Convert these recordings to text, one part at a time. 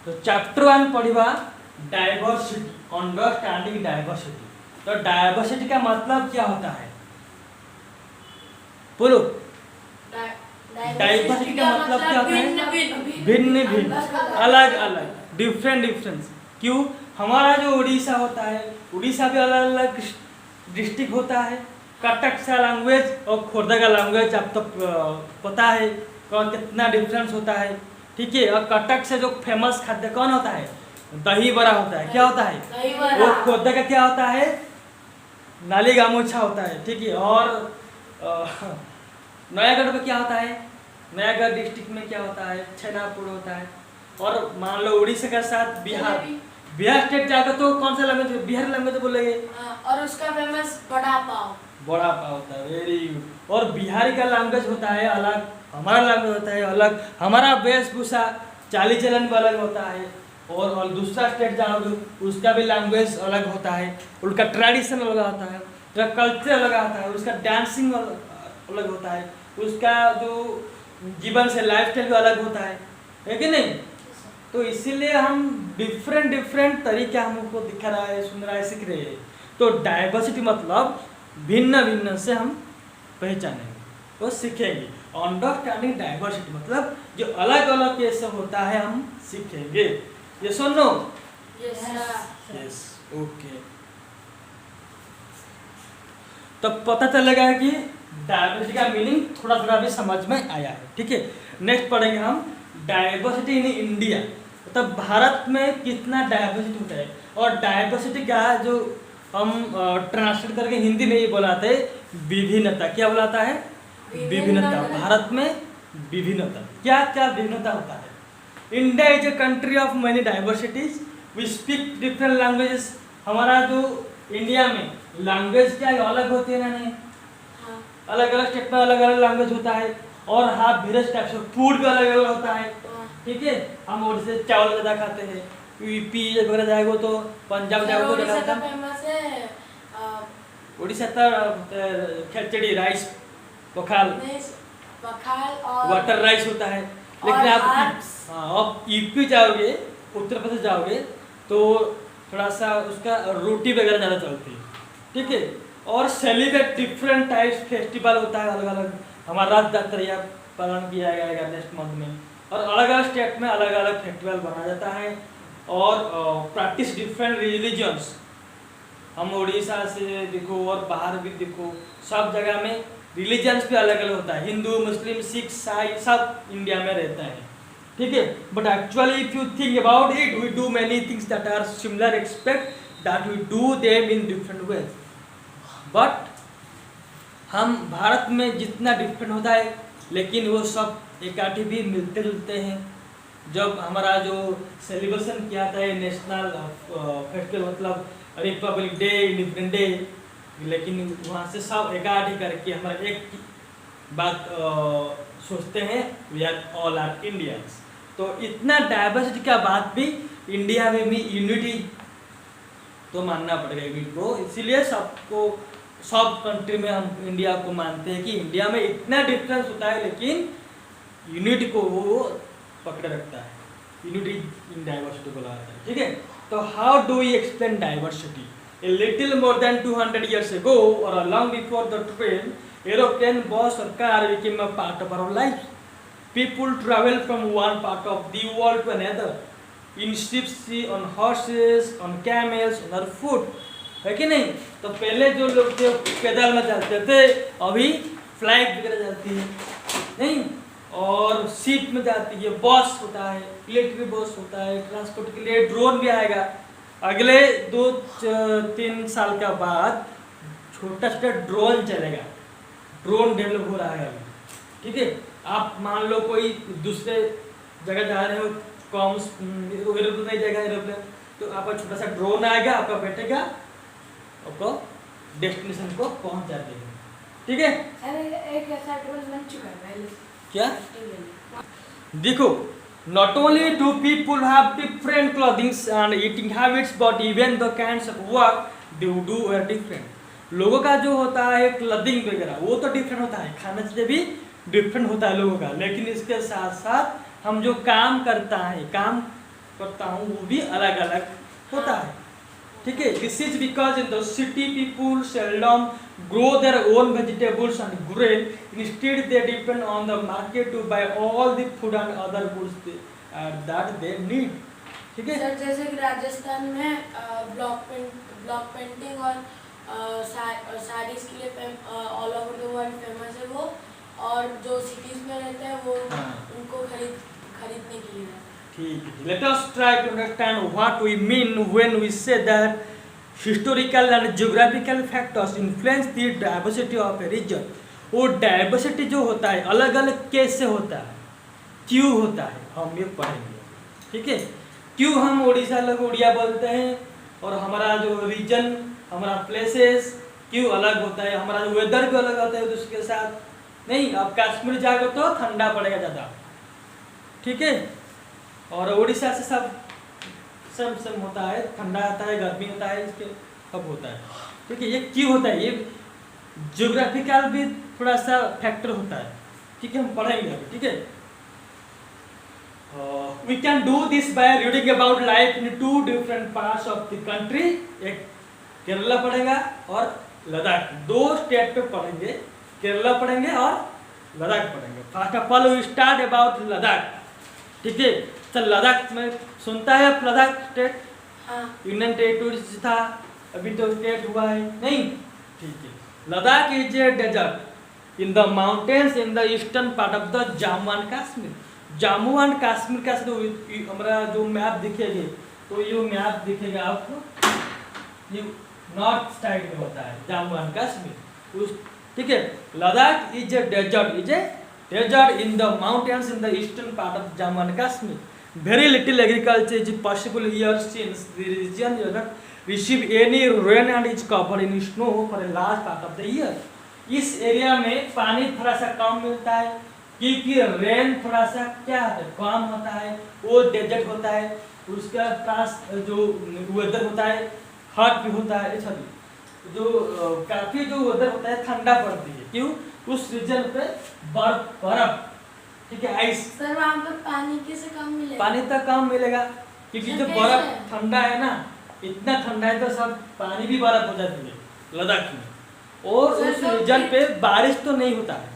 तो chapter 1 पढ़िबा diversity, understanding diversity. तो diversity का मतलब क्या होता है, बोलो। डाइवर्सिटी का मतलब क्या होता है? भिन्न भिन्न, अलग अलग, डिफरेंस। क्यों? हमारा जो उड़ीसा होता है, उड़ीसा भी अलग अलग डिस्ट्रिक्ट होता है। कटक का लैंग्वेज और खोर्धा का लैंग्वेज आप तो पता है कितना डिफरेंस होता है, ठीक है। और कटक से जो फेमस खाद्य कौन होता है? दही बड़ा होता है। क्या होता है वो? खोर्धा का क्या होता है? नाली गामोछा होता है, ठीक है। और नयागढ़ में क्या होता है? नयागढ़ डिस्ट्रिक्ट में क्या होता है? छेनापुर होता है। और मान लो उड़ीसा के साथ बिहार, बिहार स्टेट जाकर तो कौन सा लैंग्वेज? बिहार लैंग्वेज बोलेंगे। और उसका फेमस बड़ा पाव, बड़ा पाव होता है। Very good. और बिहारी का लैंग्वेज होता है अलग, हमारा लैंग्वेज होता है अलग, हमारा वेशभूषा चाली चलन भी अलग होता है। और दूसरा स्टेट जाओगे उसका भी लैंग्वेज अलग होता है, उनका ट्रेडिशन अलग होता है, उसका कल्चर अलग आता है, उसका डांसिंग अलग होता है, उसका जो जीवन से लाइफस्टाइल भी अलग होता है कि नहीं? तो इसीलिए हम डिफरेंट तरीके हमको दिखा रहा है, सुन रहा है, सीख रहे हैं। तो डाइवर्सिटी मतलब भिन्न भिन्न से हम पहचानेंगे और सीखेंगे। अंडरस्टैंडिंग डाइवर्सिटी मतलब जो अलग अलग कैसे होता है हम सीखेंगे। ये सुनो। Yes, okay. तो पता चलेगा कि डाइवर्सिटी का मीनिंग थोड़ा थोड़ा भी समझ में आया है, ठीक है। नेक्स्ट पढ़ेंगे हम डाइवर्सिटी इन इंडिया, मतलब भारत में कितना डाइवर्सिटी होता है। और डाइवर्सिटी का जो हम ट्रांसलेट करके हिंदी में ये बुलाते हैं विभिन्नता। क्या बुलाता है? विभिन्नता। भारत में विभिन्नता, क्या क्या विभिन्नता होता है? India is a country of many diversities, we speak different languages. हमारा जो इंडिया में लैंग्वेज क्या है? अलग होती है ना? नहीं, अलग अलग स्टेट में अलग अलग लैंग्वेज होता है। और हाँ, वेरियस टाइप्स ऑफ फूड भी अलग अलग होता है, ठीक है। हम उड़ीसा चावल ज़्यादा खाते हैं, यूपी वगैरह जाएगो तो पंजाब जाएगो तो ज़्यादा फेमस है उड़ीसा तो खिचड़ी, राइस, पखाल और वाटर राइस होता है। लेकिन आप यूपी जाओगे, उत्तर प्रदेश जाओगे तो थोड़ा सा उसका रोटी वगैरह ज़्यादा चलती है, ठीक है। और सेलिब्रेट डिफरेंट टाइप्स फेस्टिवल होता है अलग अलग। हमारा रथ यात्रा पालन किया जाएगा नेक्स्ट मंथ में। और अलग अलग स्टेट में अलग अलग फेस्टिवल मनाया जाता है। और प्रैक्टिस डिफरेंट रिलीजन्स। हम उड़ीसा से देखो और बाहर भी देखो, सब जगह में रिलीजन्स भी अलग अलग होता है। हिंदू, मुस्लिम, सिख, ईसाई सब इंडिया में रहता है, ठीक है। But actually if you think about it, we do many things that are similar, expect that we do them in different ways. But हम भारत में जितना डिफरेंट होता है, लेकिन वो सब इकट्ठे भी मिलते जुलते हैं। जब हमारा जो सेलिब्रेशन किया था नेशनल फेस्टिवल, मतलब रिपब्लिक डे, इंडिपेंडेंस डे, लेकिन वहाँ से सब इकट्ठे करके हमारा एक बात सोचते हैं, we are all are Indians. तो इतना डाइवर्सिटी का बात भी इंडिया में भी यूनिटी तो मानना पड़ेगा यूनिटी को। इसीलिए सबको, सब कंट्री में हम इंडिया को मानते हैं कि इंडिया में इतना डिफरेंस होता है, लेकिन यूनिटी को वो पकड़े रखता है। यूनिटी इन डाइवर्सिटी को लाता है, ठीक है। तो how do we explain diversity? A little more than 200 years ago, or long before the train, aeroplane, bus or car became a part of our lives. People travel from one part of the world to another in ships, on horses, on camels, on our foot. है कि नहीं? तो पहले जो लोग थे पैदल में चलते थे, अभी फ्लाइट वगैरह जाती है नहीं, और शिप में जाती है, बस होता है, इलेक्ट्रिक बस होता है, ट्रांसपोर्ट के लिए ड्रोन भी आएगा। अगले 2-3 साल के बाद छोटा छोटा ड्रोन चलेगा, ड्रोन डेवलप हो रहा है अभी, ठीक है। आप मान लो कोई दूसरे जगह जा रहे हो, एरोप्लेन नहीं जाएगा एरोप्लेन, तो आपका छोटा सा ड्रोन आएगा, आपका बैठेगा, आपको डेस्टिनेशन को पहुंचा देगा, ठीक है। अरे एक ऐसा ड्रोन बन चुका है पहले। क्या? देखो, not only do people have different clothing and eating habits, but even the kinds of work they do are different. लोगों का जो होता है क्लॉथिंग वगैरह वो तो डिफरेंट होता है, खाने से भी डिफरेंट होता है लोगों का, लेकिन इसके साथ साथ हम जो काम करता है, काम करता हूँ वो भी अलग अलग होता है, ठीक है। This is because in the city people seldom grow their own vegetables and grain, instead they depend on the market to buy all the food and other goods that they need, ठीक है। Sir जैसे कि राजस्थान में block painting और साड़ीज के लिए all over the world famous है वो, और जो सिटीज में रहते हैं वो उनको खरीदने के लिए। ठीक है, let us try to understand what we mean when we say that historical and geographical factors influence the diversity of a region. वो डाइवर्सिटी जो होता है अलग अलग कैसे होता है, क्यों होता है, हम ये पढ़ेंगे, ठीक है। क्यों हम उड़ीसा लोग उड़िया बोलते हैं और हमारा जो रीजन, हमारा प्लेसेस क्यों अलग होता है, हमारा वेदर भी अलग होता है उसके साथ। नहीं, आप कश्मीर जाओगे तो ठंडा पड़ेगा ज़्यादा, ठीक है, और उड़ीसा से सब सेम होता है, ठंडा आता है, गर्मी होता है, इसके सब होता है, ठीक है। ये क्यों होता है, ये ज्योग्राफिकल भी थोड़ा सा फैक्टर होता है, ठीक है, हम पढ़ेंगे अभी, ठीक है। We can do this by reading about life in two different parts of the country। एक केरला पढ़ेगा और लद्दाख, दो स्टेट पे पढ़ेंगे, केरला पढ़ेंगे और लद्दाख पढ़ेंगे। First of all we start about Ladakh, ठीक है। तो लद्दाख में सुनता है आप, लद्दाख स्टेट यूनियन टेरिटोरी था, अभी तो स्टेट हुआ है नहीं, ठीक है। Ladakh is a desert in the mountains in the eastern part of the Jammu and Kashmir. Jammu and Kashmir का हमारा जो मैप दिखेगा, तो ये मैप दिखेगा आपको, ये नॉर्थ साइड में होता है जम्मू एंड कश्मीर, उस, ठीक है। Ladakh is a desert in the mountains in the eastern part of Jammu and Kashmir. Very little agriculture is possible here since the region does not receive any rain and is covered in snow for a large part of the year. इस area में पानी थोड़ा सा कम मिलता है क्योंकि rain थोड़ा सा क्या है कम होता है, वो डेजर्ट होता है, उसका पास जो वेदर होता है हॉट भी होता है, सॉरी जो काफी जो वेदर होता है ठंडा पड़ती है, क्यों, उस रीजन पे बर्फ, ठीक है, आइस। सर वहाँ पर पानी कैसे कम मिलेगा? पानी तो कम मिलेगा क्योंकि जो बर्फ ठंडा है ना, इतना ठंडा है तो सब पानी भी बर्फ हो जाती है लद्दाख में, और उस रीजन पे बारिश तो नहीं होता है,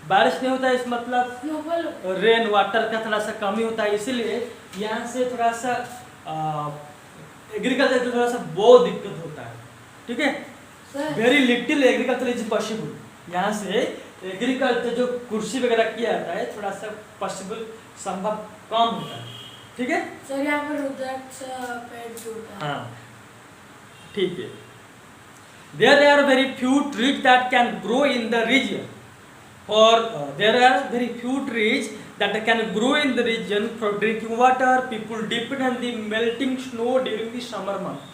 बारिश नहीं होता है, इस मतलब रेन वाटर का थोड़ा सा कमी होता है, इसीलिए यहाँ से थोड़ा सा एग्रीकल्चर का थोड़ा सा बहुत दिक्कत होता है, ठीक है। Very little agriculture is possible. यहाँ से एग्रीकल्चर जो कृषि वगैरह किया जाता है थोड़ा सा पॉसिबल संभव कम होता है, ठीक है। सर यहाँ पर रुद्राक्ष पेड़ भी होता है। हाँ, ठीक है। There are very few trees that can grow in the region. There are very few trees that can grow in the region for drinking water. People depend on the melting snow during the summer month.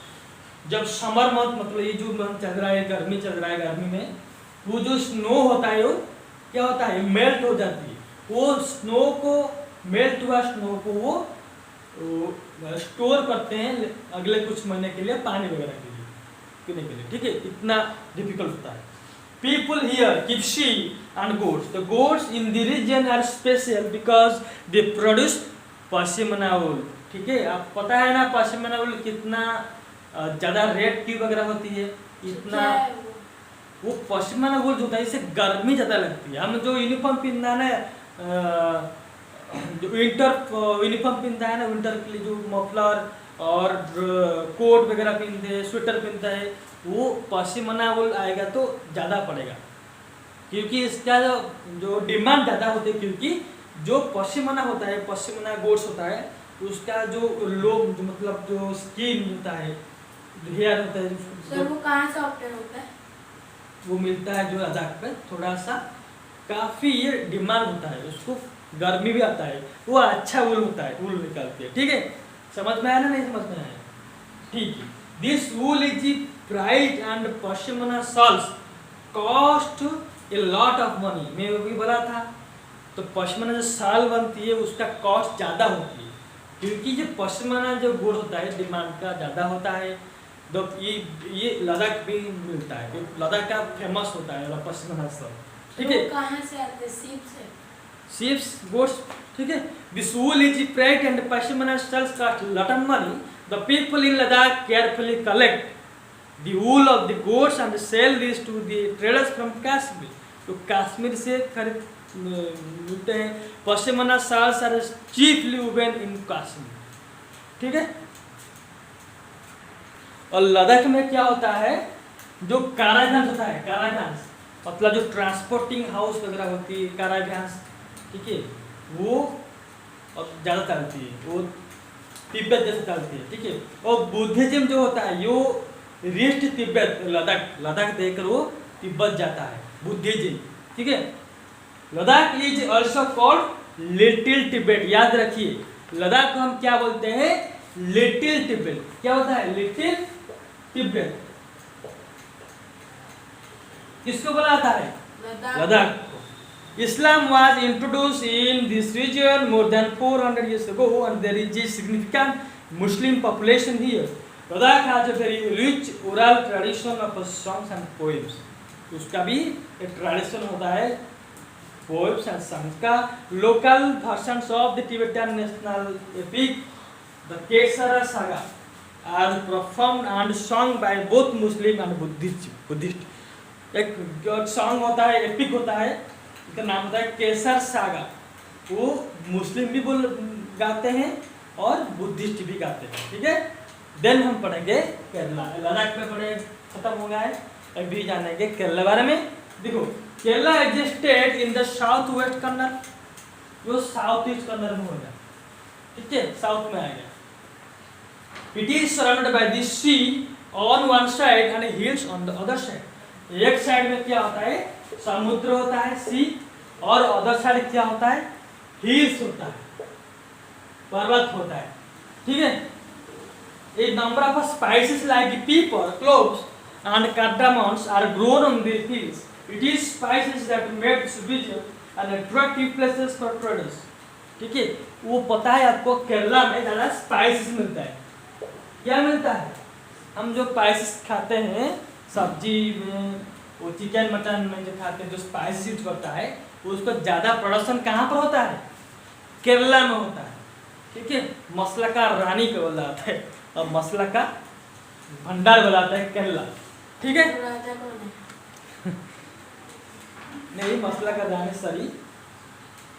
जब summer month मतलब ये जो month चल रहा है, गर्मी चल रहा है, गर्मी में वो जो स्नो होता है वो क्या होता है, मेल्ट हो जाती है, वो स्नो को मेल्ट हुआ स्नो को वो स्टोर करते हैं अगले कुछ महीने के लिए पानी वगैरह के लिए, पीने के लिए, ठीक है। इतना डिफिकल्ट होता है। People here keep sheep and goats. The goats in the region are special because they produce pashmina wool, ठीक है। आप पता है ना पश्मीना wool कितना ज़्यादा रेट की वगैरह होती है, इतना वो पश्मीना wool जो होता है इससे गर्मी ज़्यादा लगती है। हम जो यूनिफॉर्म पहनना है ना, जो विंटर यूनिफॉर्म पहनता है ना, विंटर के लिए जो मफलर और कोट वगैरह पहनते हैं, स्वेटर पहनता है, वो पश्मीना वूल आएगा तो ज़्यादा पड़ेगा क्योंकि इसका जो डिमांड ज़्यादा होती है, क्योंकि जो पश्मीना होता है, पश्मीना गोट्स होता है, उसका जो लोग जो मतलब जो स्किन होता है, जो हेयर होता है, सर वो कहाँ से ऑब्टेन होता है? वो मिलता है जो लद्दाख पे, थोड़ा सा काफ़ी ये डिमांड होता है, उसको गर्मी भी आता है, वो अच्छा वूल होता है, वूल निकालती है, ठीक है। समझ में आया ना, नहीं समझ में आया, ठीक है। This wool is price and pashmina shawls cost a lot of money. मैं भी बोला था, तो पश्मीना जो शाल बनती है उसका कॉस्ट ज़्यादा होती है क्योंकि जो पश्मीना जो गुड़ होता है डिमांड का ज़्यादा होता है। तो ये लद्दाख भी मिलता है, लद्दाख का फेमस होता है पश्मीना शॉल, ठीक है। कहाँ से आते हैं? सीप से? sheep, goats. ठीक है, this wool is spread and pashmina sells cost lot of money. The people in Ladakh carefully collect the wool of the goats and sell this to the traders from Kashmir. तो कश्मीर से खरीद मिलते हैं. Pashmina shawls are cheaply woven in Kashmir. ठीक है. और लद्दाख में क्या होता है, जो कारागांस होता है, कारागांस मतलब जो ट्रांसपोर्टिंग हाउस वगैरह होती है, कारागांस, ठीक है, वो अब ज़्यादा चलती है, वो तिब्बत जैसे चलती है. ठीक है. और बुद्धिज्म जो होता है यो रीस्ट तिब्बत, लद्दाख देखकर वो तिब्बत जाता है, बुद्धिज्म. ठीक है. Ladakh is also called little Tibet. याद रखिए, लद्दाख को हम क्या बोलते हैं, लिटिल तिब्बत. क्या होता है, लिटिल तिब्बत. किसको बोला जाता है, लद्दाख को. Islam was introduced in this region more than 400 years ago and there is a significant Muslim population here. Ladakh has a very rich oral tradition of songs and poems. उसका भी एक ट्रेडिशन होता है poems and songs का. Local versions of the Tibetan national epic, the Kesara Saga, are performed and sung by both Muslim and Buddhist. एक song होता है, epic होता है, इसका नाम होता है केसर सागा. वो मुस्लिम भी गाते हैं और बुद्धिस्ट भी गाते हैं. ठीक है. देन हम पढ़ेंगे केरला. लद्दाख में पढ़े खत्म हो गया है. अभी जानेंगे केरला बारे में. देखो, Kerala existed in the south west Kannada, जो साउथ ईस्ट कन्नड़ में होगा. ठीक है, साउथ में आएगा. It is surrounded by the sea on one side and hills on the other side. एक साइड में क्या होता है, समुद्र होता है, सी, और अदर साइड क्या होता है, हिल्स होता है, पर्वत होता है. ठीक है. A number of spices like pepper, cloves and cardamoms are grown on these hills. It is spices that make this region an attractive places for traders. ठीक है. वो पता है आपको, केरला में ज़्यादा स्पाइसेस मिलता है. क्या मिलता है, हम जो स्पाइसेस खाते हैं सब्जी में, वो चिकन मटन में जो खाते हैं, जो स्पाइस यूज करता है, उसको ज़्यादा प्रोडक्शन कहाँ पर होता है, केरला में होता है. ठीक है. मसाला का रानी को बोला जाता है और मसाला का भंडार बोला जाता है केरला. ठीक है. नहीं, मसाला का रानी सही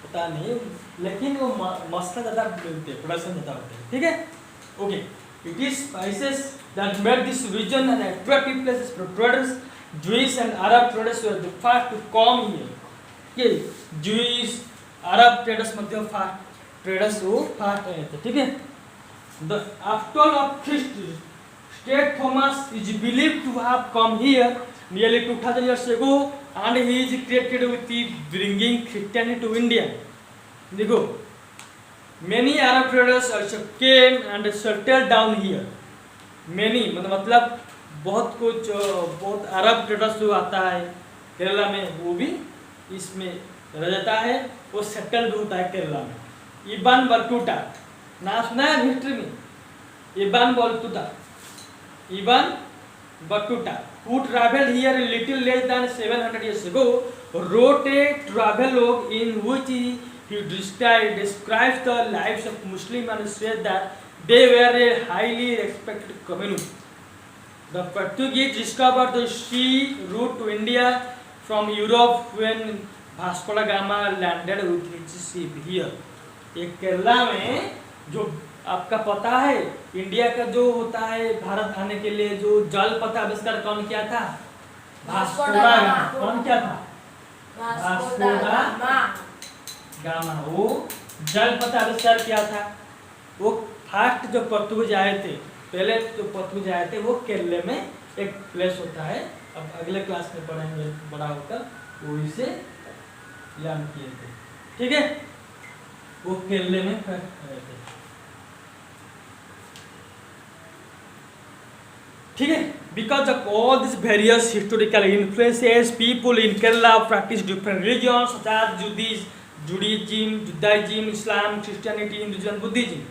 पता नहीं, लेकिन वो मसाला ज़्यादा मिलते हैं, प्रोडक्शन ज़्यादा होते हैं. ठीक है. Okay. It is spices that made this region an attractive places for traders. Jewish and Arab traders were the first to come here. ये Jewish, Arab traders मध्य first traders वो first आए थे. ठीक है. The Apostol of Christ, Saint Thomas, is believed to have come here nearly 2000 years ago, and he is credited with the bringing Christianity to India. देखो, many Arab traders also came and settled down here. Many मतलब बहुत कुछ, बहुत Arab traders जो आता है केरला में, वो भी इसमें रह जाता है, वो सेटल भी होता है केरला में. इबान बटूटा ना सुना है हिस्ट्री में, इबान बटूटा who traveled here a little less than 700 years ago wrote a travelogue in which he describes the lives of Muslims and says that they were a highly respected community. The Portuguese discovered the sea route to India from Europe when Vasco da Gama landed with his ship here. ये केरला में जो आपका पता है, India का जो होता है भारत आने के लिए जो जल पथ आविष्कार कौन किया था, वास्को दा गामा. कौन किया था, वास्को दा गामा. वो जल पथ आविष्कार किया था. वो फर्स्ट जो पोर्तुगीज आए थे, पहले जो पोर्तुगीज आए थे, वो केरले में एक प्लेस होता है. अब अगले क्लास में पढ़ेंगे बड़ा होकर, वो इसे लर्न किए थे. ठीक है. वो केरले में आए थे. ठीक है. Because of all these various historical influences, people in Kerala practice different religions such as Judaism, Islam, Christianity, Hinduism, Buddhism.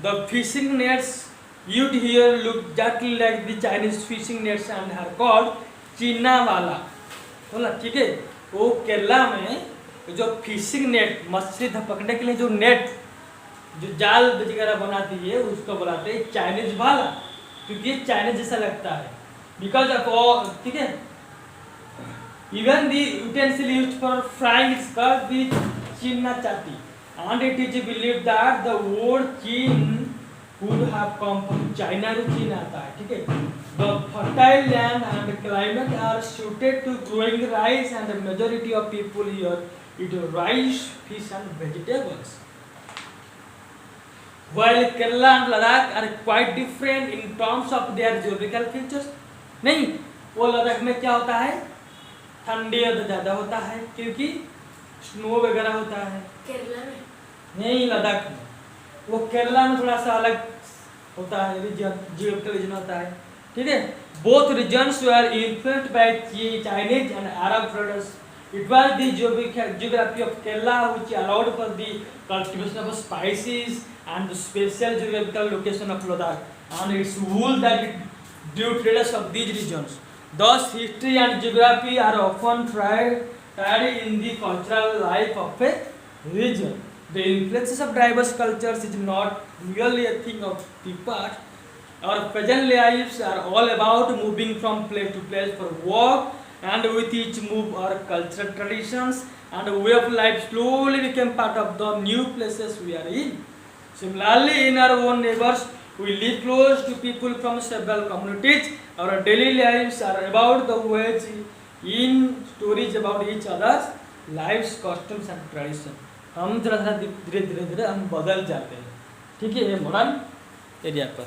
The fishing nets used here look exactly like the Chinese fishing nets and are called चीना वाला. बोला. ठीक है. वो केरला में जो fishing net, मछली पकड़ने के लिए जो नेट, जो जाल वगैरह बनाती है उसको बुलाते हैं चाइनीज भाला, क्योंकि ये चाइनीज जैसा लगता है। बिकॉज ऑफ, ठीक है, even the utensil used for frying is called the chinna chatti, and it is believed that the word chin would have come from China to chin आता है, ठीक है। The fertile land and climate are suited to growing rice and the majority of people here eat rice, fish and vegetables. While Kerala and Ladakh are quite different in terms of their geographical features, नहीं, वो लद्दाख में क्या होता है, ठंडी ज़्यादा होता है क्योंकि स्नो वगैरह होता है। केरला में नहीं, लद्दाख में, वो केरला में थोड़ा सा अलग होता है, जियोग्राफिकल रीजन होता है, ठीक है। Both regions were influenced by Chinese and Arab traders. It was the geography of Kerala which allowed for the cultivation of spices and the special geographical location of Ladakh and its wool that it drew traders of these regions. Thus, history and geography are often tied in the cultural life of a region. The influences of diverse cultures is not merely a thing of the past. Our present lives are all about moving from place to place for work, and with each move our cultural traditions and way of life slowly become part of the new places we are in. Similarly, in our own neighbors, we live close to people from several communities. Our daily lives are about the ways in stories about each other's lives, customs and tradition. हम जरा धीरे धीरे हम बदल जाते हैं, ठीक है, ये मॉडर्न एरिया पर।